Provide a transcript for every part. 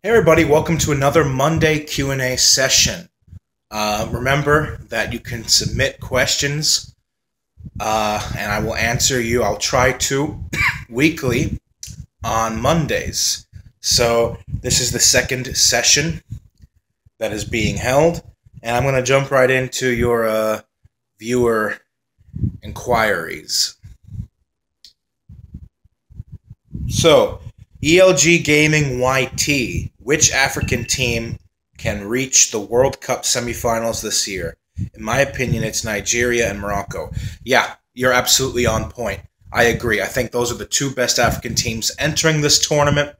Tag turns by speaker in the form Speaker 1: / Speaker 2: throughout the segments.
Speaker 1: Hey everybody, welcome to another Monday Q&A session. Remember that you can submit questions and I will answer you. I'll try to weekly on Mondays. So this is the second session that is being held, and I'm going to jump right into your viewer inquiries. So, ELG Gaming YT, which African team can reach the World Cup semifinals this year? In my opinion, it's Nigeria and Morocco. Yeah, you're absolutely on point. I agree. I think those are the two best African teams entering this tournament.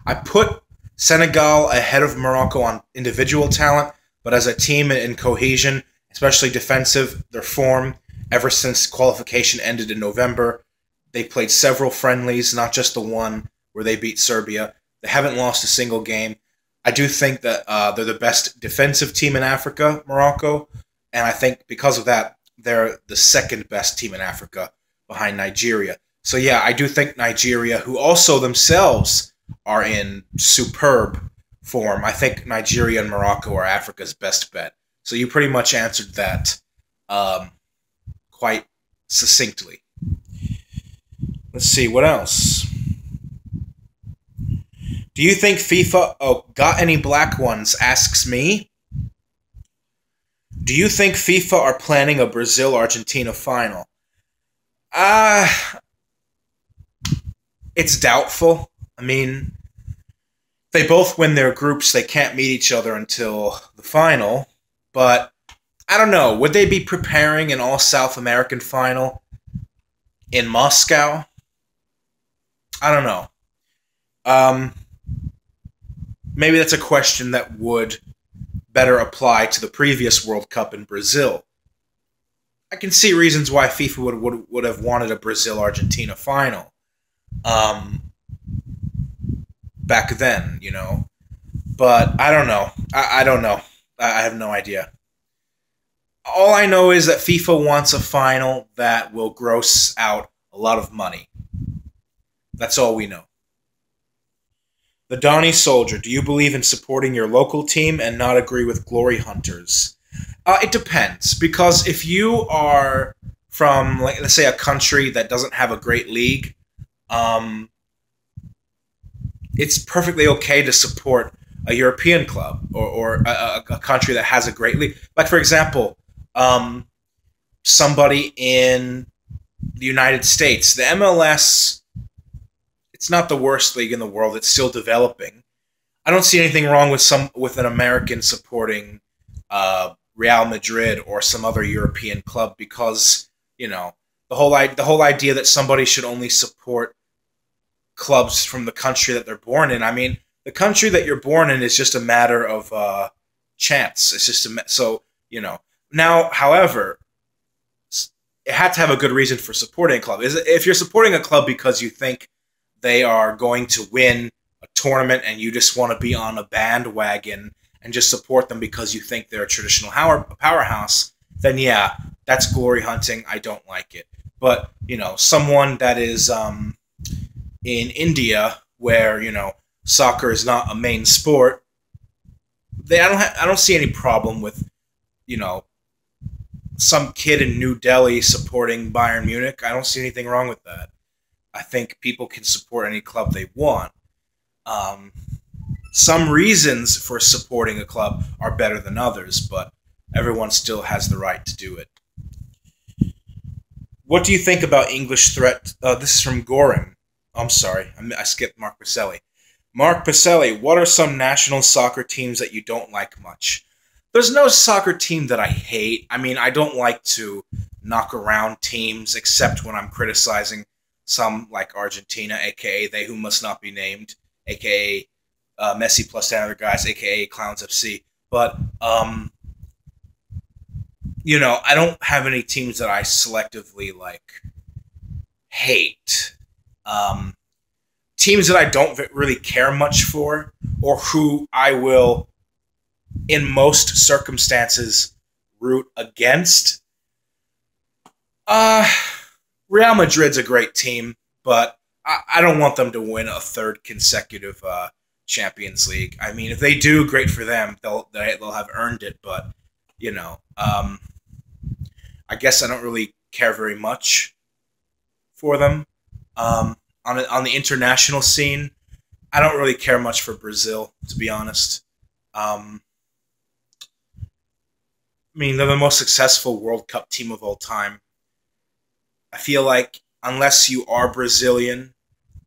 Speaker 1: I put Senegal ahead of Morocco on individual talent, but as a team in cohesion, especially defensive, their form ever since qualification ended in November. They played several friendlies, not just the one where they beat Serbia. They haven't lost a single game. I do think that they're the best defensive team in Africa, Morocco, and I think because of that, they're the second best team in Africa behind Nigeria. So yeah, I do think Nigeria, who also themselves are in superb form, I think Nigeria and Morocco are Africa's best bet. So you pretty much answered that quite succinctly. Let's see, what else? Do you think FIFA... got any black ones, asks me. Do you think FIFA are planning a Brazil-Argentina final? It's doubtful. I mean, they both win their groups. They can't meet each other until the final. But, I don't know. Would they be preparing an all-South American final in Moscow? I don't know. Maybe that's a question that would better apply to the previous World Cup in Brazil. I can see reasons why FIFA would have wanted a Brazil-Argentina final back then, you know. But I don't know. I don't know. I have no idea. All I know is that FIFA wants a final that will gross out a lot of money. That's all we know. The Donny Soldier, do you believe in supporting your local team and not agree with glory hunters? It depends, because if you are from, like, let's say, a country that doesn't have a great league, it's perfectly okay to support a European club or a country that has a great league. Like, for example, somebody in the United States, the MLS... It's not the worst league in the world. It's still developing. I don't see anything wrong with an American supporting Real Madrid or some other European club, because the whole idea that somebody should only support clubs from the country that they're born in. I mean, the country that you're born in is just a matter of chance. It's just Now, however, it had to have a good reason for supporting a club. If you're supporting a club because you think they are going to win a tournament and you just want to be on a bandwagon and just support them because you think they're a traditional powerhouse, then yeah, that's glory hunting. I don't like it. But, someone that is in India where, soccer is not a main sport, I don't see any problem with, some kid in New Delhi supporting Bayern Munich. I don't see anything wrong with that. I think people can support any club they want. Some reasons for supporting a club are better than others, but everyone still has the right to do it. What do you think about English threat? This is from Goring. I'm sorry, I skipped Mark Pacelli. Mark Pacelli, what are some national soccer teams that you don't like much? There's no soccer team that I hate. I mean, I don't like to knock around teams except when I'm criticizing some, like Argentina, a.k.a. they who must not be named, a.k.a. Messi plus 10 other guys, a.k.a. Clowns FC. But, I don't have any teams that I selectively, hate. Teams that I don't really care much for, or who I will, in most circumstances, root against. Real Madrid's a great team, but I don't want them to win a third consecutive Champions League. I mean, if they do, great for them. They'll have earned it. But you know, I guess I don't really care very much for them. On the international scene, I don't really care much for Brazil, to be honest. Um, I mean, they're the most successful World Cup team of all time. I feel like unless you are Brazilian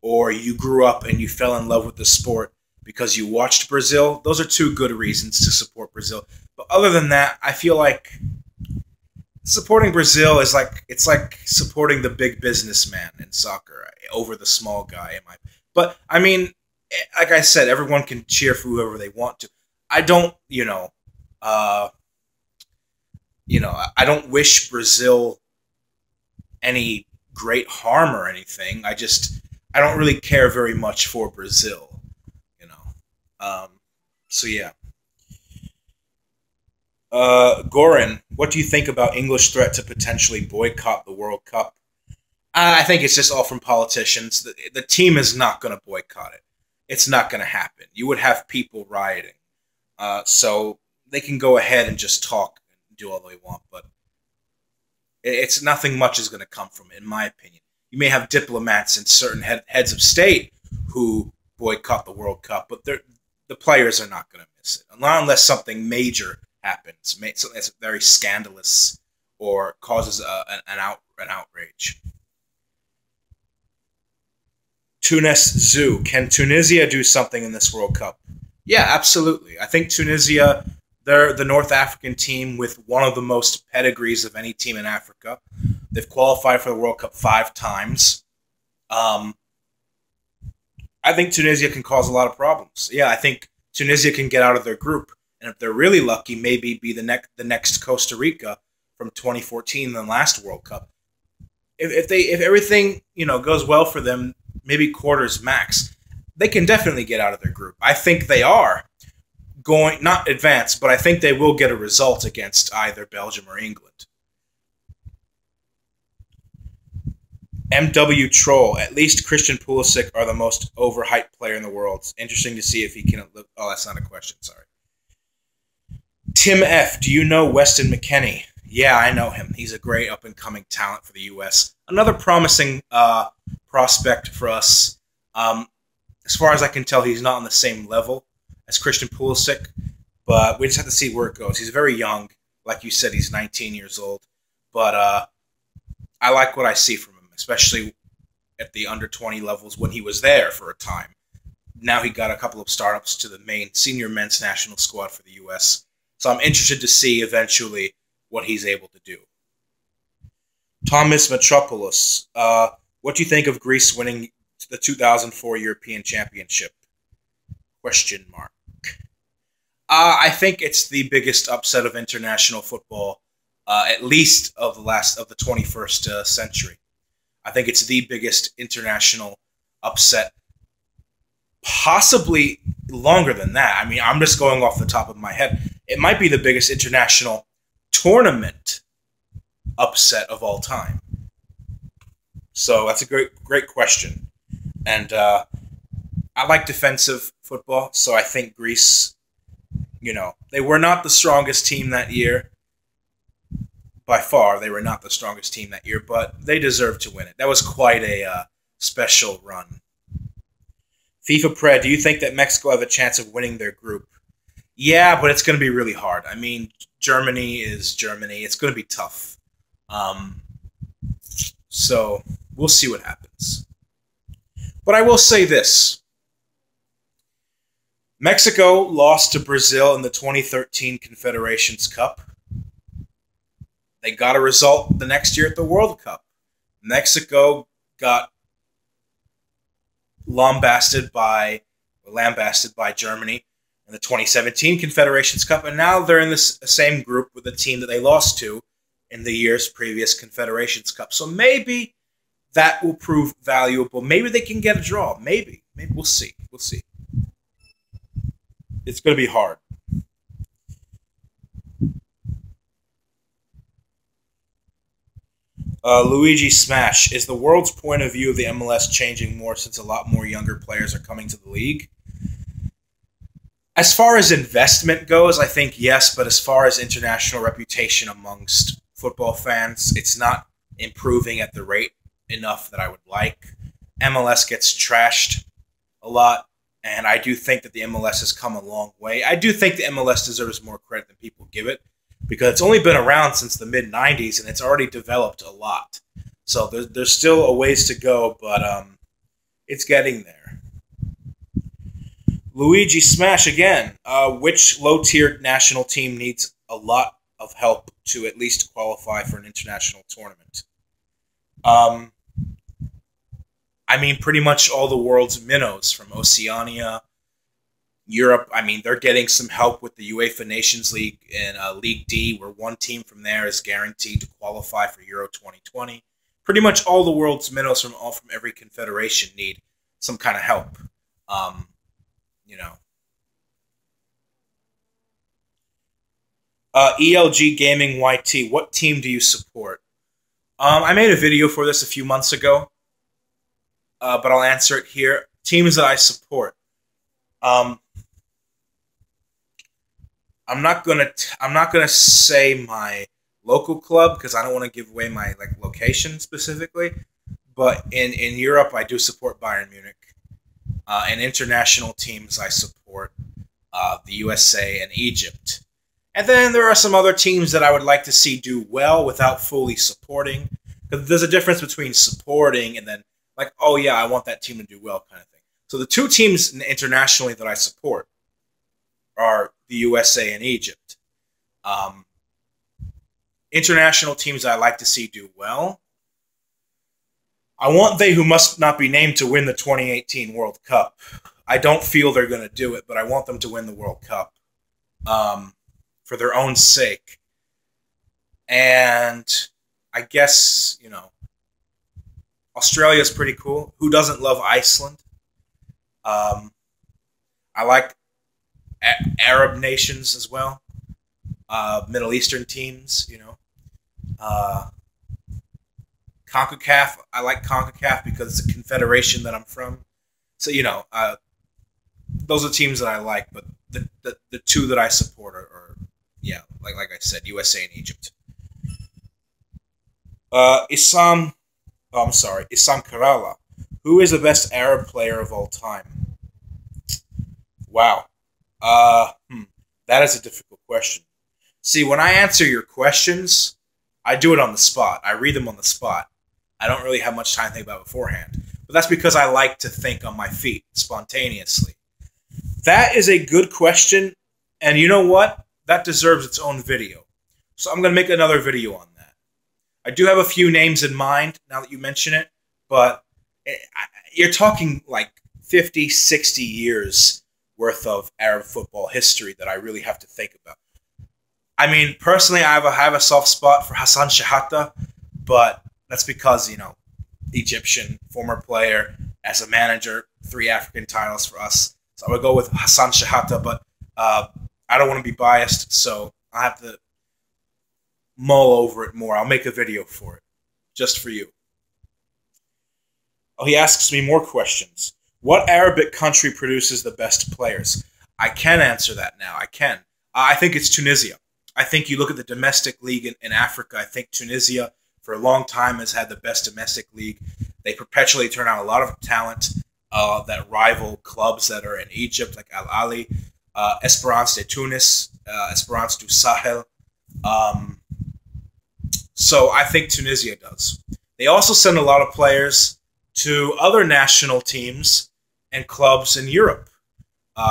Speaker 1: or you grew up and you fell in love with the sport because you watched Brazil, those are two good reasons to support Brazil. But other than that, I feel like supporting Brazil is like it's like supporting the big businessman in soccer over the small guy. But I mean, like I said, everyone can cheer for whoever they want to. I don't, uh, I don't wish Brazil any great harm or anything. I don't really care very much for Brazil, you know. So yeah. Goran, what do you think about English threat to potentially boycott the World Cup? I think it's just all from politicians. The team is not going to boycott it. It's not going to happen. You would have people rioting. So they can go ahead and just talk and do all they want, but it's nothing much is going to come from it, in my opinion. You may have diplomats and certain heads of state who boycott the World Cup, but the players are not going to miss it, not unless something major happens, something that's very scandalous or causes an outrage. Tunis Zoo. Can Tunisia do something in this World Cup? Yeah, absolutely. I think Tunisia, they're the North African team with one of the most pedigrees of any team in Africa. They've qualified for the World Cup 5 times. I think Tunisia can cause a lot of problems. Yeah, I think Tunisia can get out of their group. And if they're really lucky, maybe be the next Costa Rica from 2014, the last World Cup. If everything goes well for them, maybe quarters max, they can definitely get out of their group. I think they are going not advance, but I think they will get a result against either Belgium or England. MW Troll. At least Christian Pulisic are the most overhyped player in the world. It's interesting to see if he can. Oh, that's not a question. Sorry. Tim F. Do you know Weston McKennie? Yeah, I know him. He's a great up-and-coming talent for the U.S. Another promising prospect for us. As far as I can tell, he's not on the same level as Christian Pulisic, but we just have to see where it goes. He's very young. Like you said, he's 19 years old. But I like what I see from him, especially at the under-20 levels when he was there for a time. Now he got a couple of startups to the main senior men's national squad for the U.S., so I'm interested to see eventually what he's able to do. Thomas Metropoulos, what do you think of Greece winning the 2004 European Championship? Question mark. I think it's the biggest upset of international football, at least of the 21st century. I think it's the biggest international upset, possibly longer than that. I mean, I'm just going off the top of my head. It might be the biggest international tournament upset of all time. So that's a great question. And I like defensive football, so I think Greece, they were not the strongest team that year. By far, they were not the strongest team that year, but they deserved to win it. That was quite a special run. FIFA Pred, do you think that Mexico have a chance of winning their group? Yeah, but it's going to be really hard. I mean, Germany is Germany. It's going to be tough. So we'll see what happens. But I will say this. Mexico lost to Brazil in the 2013 Confederations Cup. They got a result the next year at the World Cup. Mexico got lambasted by Germany in the 2017 Confederations Cup, and now they're in the same group with the team that they lost to in the year's previous Confederations Cup. So maybe that will prove valuable. Maybe they can get a draw. Maybe we'll see. We'll see. It's going to be hard. Luigi Smash. Is the world's point of view of the MLS changing more since a lot more younger players are coming to the league? As far as investment goes, I think yes, but as far as international reputation amongst football fans, it's not improving at the rate enough that I would like. MLS gets trashed a lot, and I do think that the MLS has come a long way. I do think the MLS deserves more credit than people give it because it's only been around since the mid 90s and it's already developed a lot. So there's still a ways to go, but it's getting there. Luigi Smash again. Which low-tiered national team needs a lot of help to at least qualify for an international tournament? Um, I mean, pretty much all the world's minnows from Oceania, Europe. I mean, they're getting some help with the UEFA Nations League and League D, where one team from there is guaranteed to qualify for Euro 2020. Pretty much all the world's minnows from every confederation need some kind of help. Um, you know, ELG Gaming YT. What team do you support? I made a video for this a few months ago, but I'll answer it here. Teams that I support. Um, I'm not gonna say my local club because I don't want to give away my location specifically. But in Europe, I do support Bayern Munich. And international teams, I support the USA and Egypt. And then there are some other teams that I would like to see do well without fully supporting. Because there's a difference between supporting and then oh yeah, I want that team to do well kind of thing. So the two teams internationally that I support are the USA and Egypt. Um, International teams I like to see do well. I want they who must not be named to win the 2018 World Cup. I don't feel they're going to do it, but I want them to win the World Cup for their own sake. And I guess, Australia's pretty cool. Who doesn't love Iceland? I like Arab nations as well. Middle Eastern teams, CONCACAF, I like CONCACAF because it's a confederation that I'm from. So, those are teams that I like, but the two that I support are yeah, like I said, USA and Egypt. Isam, oh, I'm sorry, Isam Karala. Who is the best Arab player of all time? Wow. That is a difficult question. See, when I answer your questions, I do it on the spot. I read them on the spot. I don't really have much time to think about it beforehand. But that's because I like to think on my feet, spontaneously. That is a good question, and you know what? That deserves its own video. So I'm going to make another video on that. I do have a few names in mind, now that you mention it, but you're talking 50, 60 years worth of Arab football history that I really have to think about. I mean, personally, I have a soft spot for Hassan Shahata, but that's because, Egyptian, former player, as a manager, 3 African titles for us. So I would go with Hassan Shahata, but I don't want to be biased, so I have to mull over it more. I'll make a video for it, just for you. Oh, he asks me more questions. What Arabic country produces the best players? I can answer that now. I can. I think it's Tunisia. I think you look at the domestic league in Africa, I think Tunisia for a long time has had the best domestic league. They perpetually turn out a lot of talent that rival clubs that are in Egypt, like Al Ali, Esperance de Tunis, Esperance du Sahel. So I think Tunisia does. They also send a lot of players to other national teams and clubs in Europe.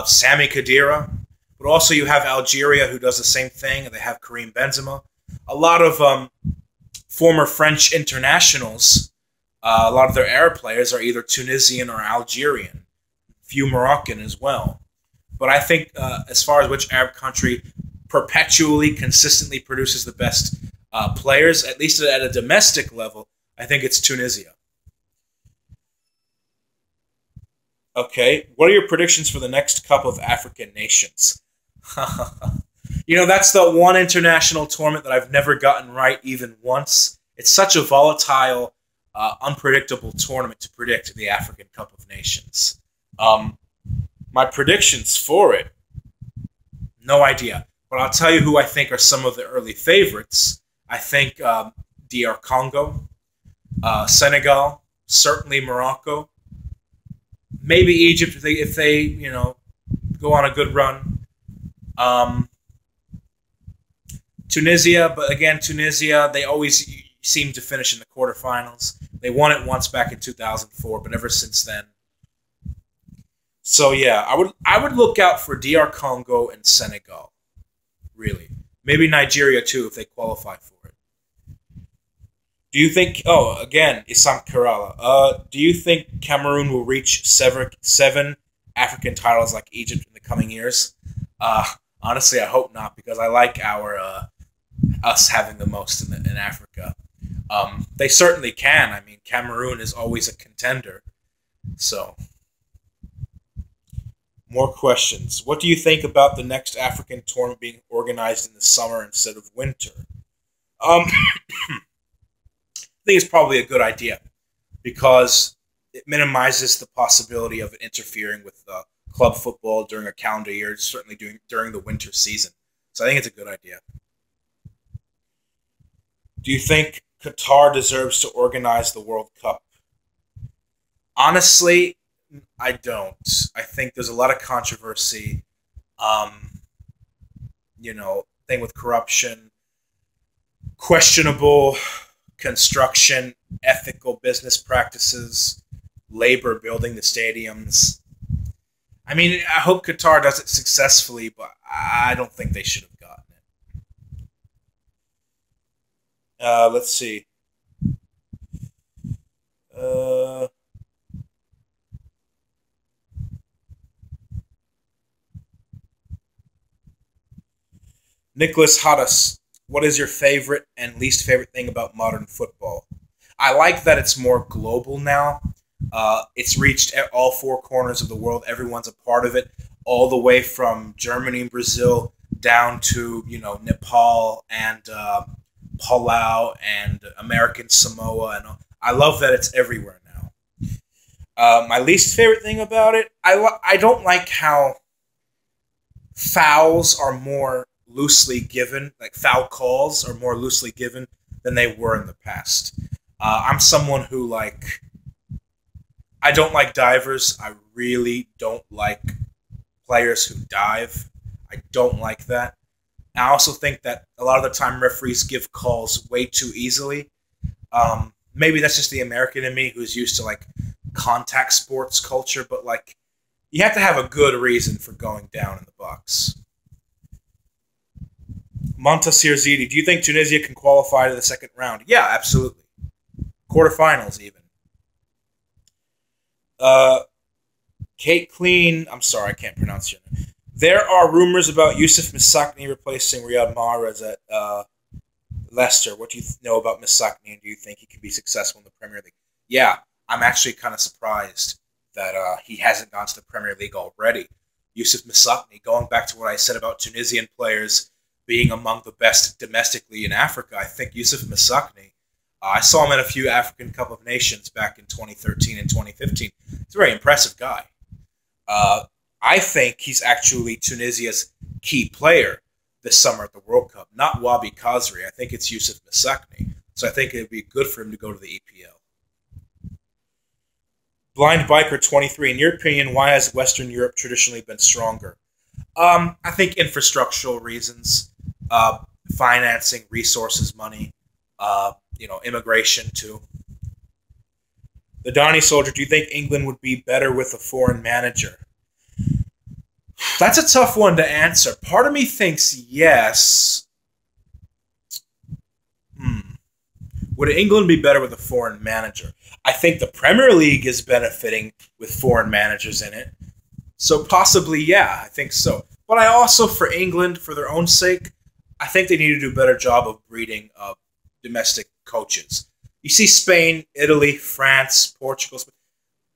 Speaker 1: Sami Khedira, but also you have Algeria who does the same thing, and they have Karim Benzema. A lot of former French internationals, a lot of their Arab players are either Tunisian or Algerian. Few Moroccan as well. But I think as far as which Arab country perpetually, consistently produces the best players, at least at a domestic level, I think it's Tunisia. Okay, what are your predictions for the next Cup of African Nations? That's the one international tournament that I've never gotten right even once. It's such a volatile, unpredictable tournament to predict, the African Cup of Nations. My predictions for it. No idea. But I'll tell you who I think are some of the early favorites. I think DR Congo, Senegal, certainly Morocco, maybe Egypt if they go on a good run. Um, Tunisia, but again, Tunisia, they always seem to finish in the quarterfinals. They won it once back in 2004, but ever since then. So yeah, I would look out for DR Congo and Senegal. Really, maybe Nigeria too if they qualify for it. Do you think? Oh, again, Isam Kerala. Do you think Cameroon will reach seven African titles like Egypt in the coming years? Uh, Honestly, I hope not because I like our us having the most in Africa. They certainly can. I mean, Cameroon is always a contender. So, more questions. What do you think about the next African tournament being organized in the summer instead of winter? I think it's probably a good idea because it minimizes the possibility of it interfering with club football during a calendar year, certainly during the winter season. So I think it's a good idea. Do you think Qatar deserves to organize the World Cup? Honestly, I don't. I think there's a lot of controversy. Um, thing with corruption, questionable construction, ethical business practices, labor building the stadiums. I mean, I hope Qatar does it successfully, but I don't think they should have gotten it. Let's see. Uh, Nicholas Hadas, what is your favorite and least favorite thing about modern football? I like that it's more global now. It's reached all four corners of the world. Everyone's a part of it, all the way from Germany and Brazil down to Nepal and Palau and American Samoa, and I love that it's everywhere now. My least favorite thing about it, I don't like how fouls are more loosely given, like foul calls are more loosely given than they were in the past. I'm someone who I don't like divers. I really don't like players who dive. I don't like that. I also think that a lot of the time referees give calls way too easily. Maybe that's just the American in me who's used to contact sports culture, but you have to have a good reason for going down in the box. Montasir Zidi, do you think Tunisia can qualify to the second round? Yeah, absolutely. Quarterfinals, even. Kate Clean, I'm sorry, I can't pronounce your name. There are rumors about Yusuf Misakni replacing Riyad Mahrez at Leicester. What do you know about Misakni, and do you think he can be successful in the Premier League? Yeah, I'm actually kind of surprised that he hasn't gone to the Premier League already. Yusuf Misakni, going back to what I said about Tunisian players being among the best domestically in Africa, I think Yusuf Misakni, I saw him at a few African Cup of Nations back in 2013 and 2015. He's a very impressive guy. I think he's actually Tunisia's key player this summer at the World Cup, not Wabi Kazri. I think it's Yusuf Misakni. So I think it would be good for him to go to the EPL. Blind Biker 23, in your opinion, why has Western Europe traditionally been stronger? I think infrastructural reasons, financing, resources, money, immigration too. The Donny Soldier, do you think England would be better with a foreign manager? That's a tough one to answer. Part of me thinks yes. Would England be better with a foreign manager? I think the Premier League is benefiting with foreign managers in it. So possibly, yeah, I think so. But I also, for England, for their own sake, I think they need to do a better job of breeding domestic coaches. You see Spain, Italy, France, Portugal,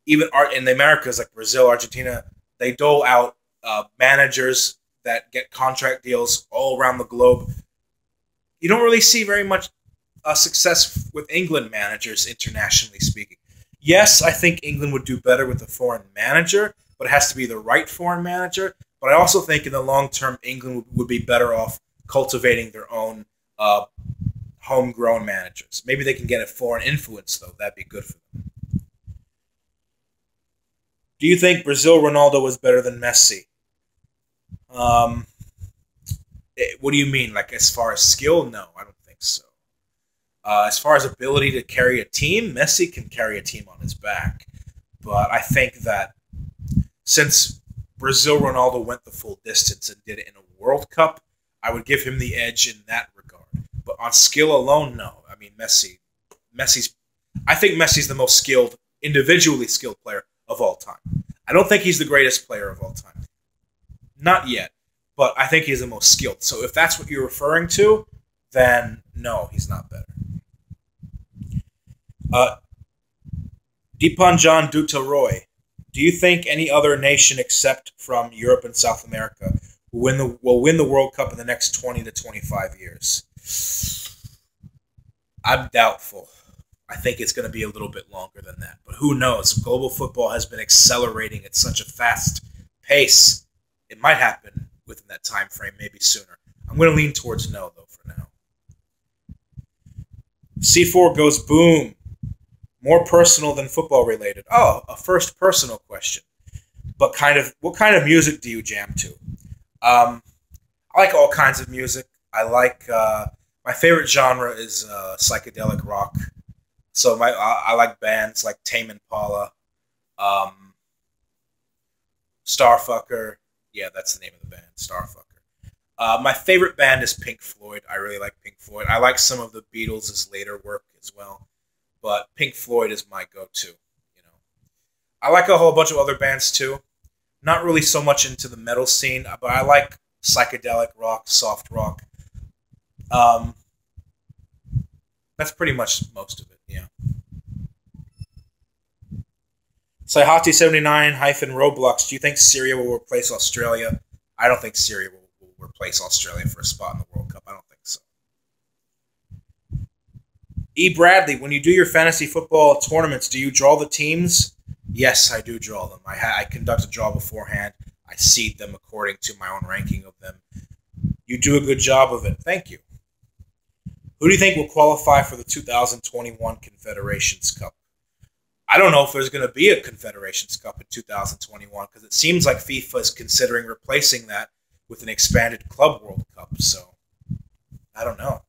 Speaker 1: even in the Americas like Brazil, Argentina, they dole out managers that get contract deals all around the globe. You don't really see very much success with England managers, internationally speaking. Yes, I think England would do better with a foreign manager, but it has to be the right foreign manager. But I also think in the long term, England would be better off cultivating their own uh, homegrown managers. Maybe they can get a foreign influence, though. That'd be good for them. Do you think Brazil Ronaldo was better than Messi? Um, what do you mean? Like, as far as skill? No, I don't think so. As far as ability to carry a team, Messi can carry a team on his back. But I think that since Brazil Ronaldo went the full distance and did it in a World Cup, I would give him the edge in that regard. But on skill alone, no. I mean, Messi's. I think Messi's the most skilled, individually skilled player of all time. I don't think he's the greatest player of all time. Not yet, but I think he's the most skilled. So if that's what you're referring to, then no, he's not better. Uh, Deepanjan Dutta do you think any other nation except from Europe and South America will win the World Cup in the next 20 to 25 years? I'm doubtful. I think it's going to be a little bit longer than that. But who knows? Global football has been accelerating at such a fast pace. It might happen within that time frame, maybe sooner. I'm going to lean towards no, though, for now. C4 goes boom. More personal than football related. Oh, a first personal question. But what kind of music do you jam to? I like all kinds of music. I like my favorite genre is psychedelic rock. So I like bands like Tame Impala, Starfucker. Yeah, that's the name of the band, Starfucker. My favorite band is Pink Floyd. I really like Pink Floyd. I like some of the Beatles' later work as well, but Pink Floyd is my go-to. You know, I like a whole bunch of other bands too. Not really so much into the metal scene, but I like psychedelic rock, soft rock. That's pretty much most of it. Yeah. Sayhati79-Roblox, do you think Syria will replace Australia? I don't think Syria will replace Australia for a spot in the World Cup. I don't think so. E. Bradley, when you do your fantasy football tournaments, do you draw the teams? Yes, I do draw them. I conduct a draw beforehand. I seed them according to my own ranking of them. You do a good job of it. Thank you. Who do you think will qualify for the 2021 Confederations Cup? I don't know if there's going to be a Confederations Cup in 2021 because it seems like FIFA is considering replacing that with an expanded Club World Cup. So, I don't know.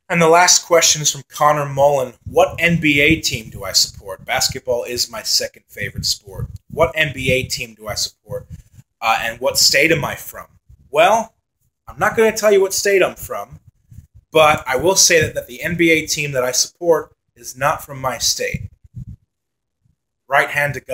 Speaker 1: And the last question is from Connor Mullen. What NBA team do I support? Basketball is my second favorite sport. What NBA team do I support? And what state am I from? Well, I'm not going to tell you what state I'm from, but I will say that the NBA team that I support is not from my state. Right hand to God.